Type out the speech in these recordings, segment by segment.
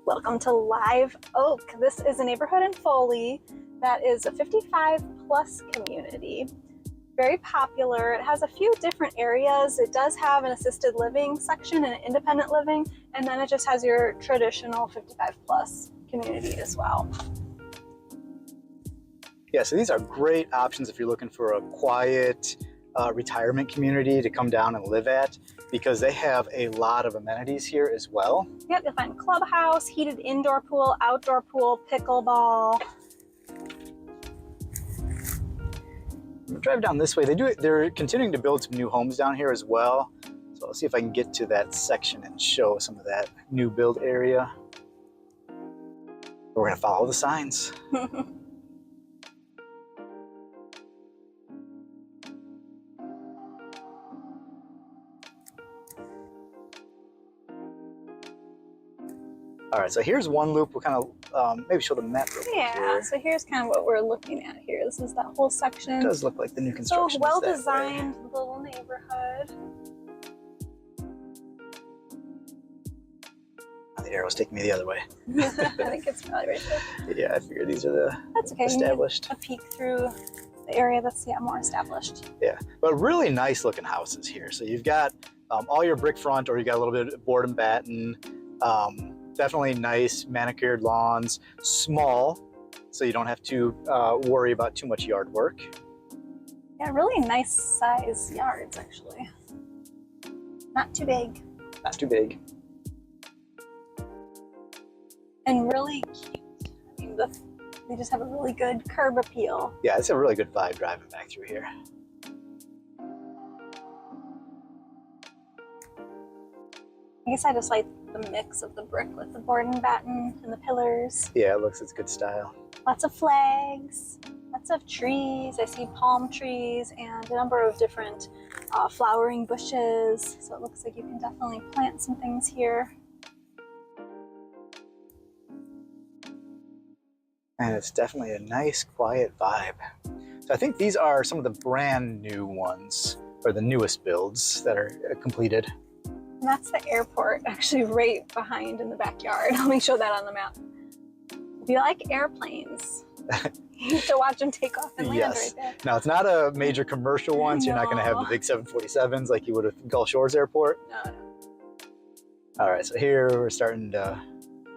Welcome to Live Oak. This is a neighborhood in Foley that is a 55+ community. Very popular. It has a few different areas. It does have an assisted living section and an independent living, and then it just has your traditional 55+ community as well. Yeah, so these are great options if you're looking for a quiet retirement community to come down and live at, because they have a lot of amenities here as well. Yep, you'll find Clubhouse, heated indoor pool, outdoor pool, pickleball. Drive down this way. They're continuing to build some new homes down here as well. So I'll see if I can get to that section and show some of that new build area. We're gonna follow the signs. All right, so here's one loop. We'll kind of maybe show the map real quick. Yeah, so here's kind of what we're looking at here. This is that whole section. It does look like the new construction. So well-designed little neighborhood. Oh, the arrow's taking me the other way. I think it's probably right there. Yeah, I figure these are the That's okay. established. A peek through the area that's more established. Yeah, but really nice looking houses here. So you've got all your brick front, or you got a little bit of board and batten. Definitely nice manicured lawns, small, so you don't have to worry about too much yard work. Yeah, really nice size yards, actually. Not too big. Not too big. And really cute. I mean, they just have a really good curb appeal. Yeah, it's a really good vibe driving back through here. I guess I just like the mix of the brick with the board and batten and the pillars. Yeah, it's good style. Lots of flags, lots of trees. I see palm trees and a number of different flowering bushes. So it looks like you can definitely plant some things here. And it's definitely a nice, quiet vibe. So I think these are some of the brand new ones, or the newest builds that are completed. And that's the airport, actually right behind in the backyard. Let me show that on the map. If you like airplanes, you have to watch them take off and land right there. Now, it's not a major commercial one, so you're not going to have the big 747s like you would at Gulf Shores Airport. No. All right, so here we're starting to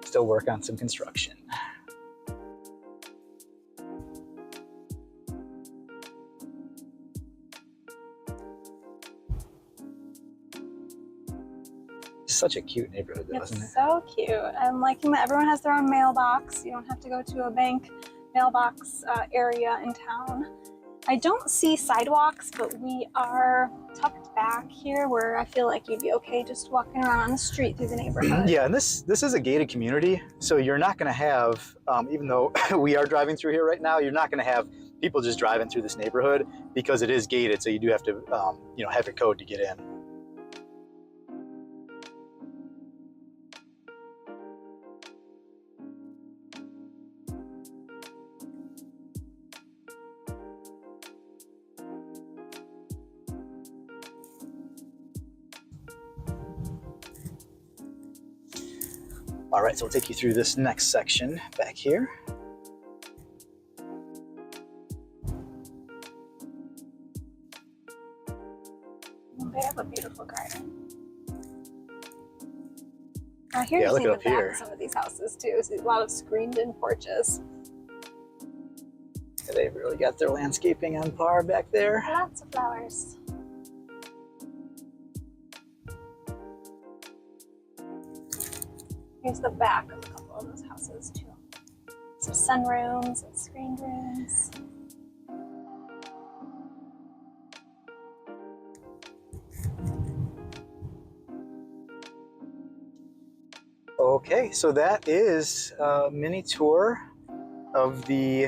still work on some construction. Such a cute neighborhood, though, isn't it? It's so cute. I'm liking that everyone has their own mailbox. You don't have to go to a bank mailbox area in town. I don't see sidewalks, but we are tucked back here where I feel like you'd be okay just walking around on the street through the neighborhood. Yeah, and this is a gated community, so you're not going to have, even though we are driving through here right now, you're not going to have people just driving through this neighborhood because it is gated, so you do have to, have your code to get in. All right, so we'll take you through this next section back here. They have a beautiful garden. Here's yeah, look the up here. Some of these houses too. So a lot of screened-in porches. Yeah, they've really got their landscaping on par back there. Lots of flowers. Here's the back of a couple of those houses too. Some sunrooms and screened rooms. Okay, so that is a mini tour of the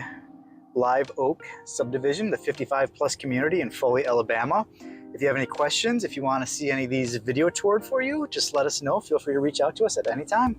Live Oak subdivision, the 55+ community in Foley, Alabama. If you have any questions, if you want to see any of these video toured for you, just let us know. Feel free to reach out to us at any time.